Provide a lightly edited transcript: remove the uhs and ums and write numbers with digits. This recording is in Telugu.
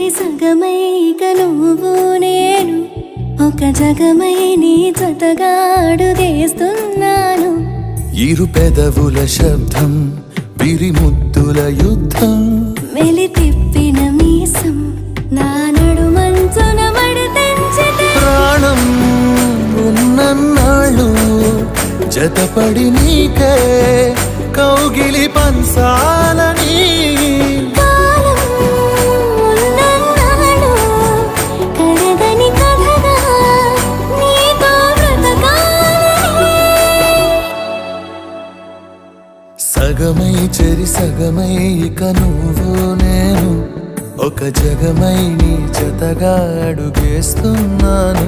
చెరి సగమై ఇక నువ్వు నేను ఒక జగమై నీ జతగా అడుగేస్తున్నాను. ఇరు పెదవుల శబ్దం విరిముద్దుల యుద్ధం మెలి తిప్పిన మీసం నా నడుమంచున మడతెంచితే ప్రాణం ఉన్నన్నాళ్ళు జతపడి నీకే కౌగిలి పంచాలని కాలం ఉన్నన్నాడు కరగని కథగా నీతో బ్రతకాలని. సగమై చెరి సగమై ఇక నువ్వు నేను ఒక జగమై నీ జతగా అడుగేస్తున్నాను.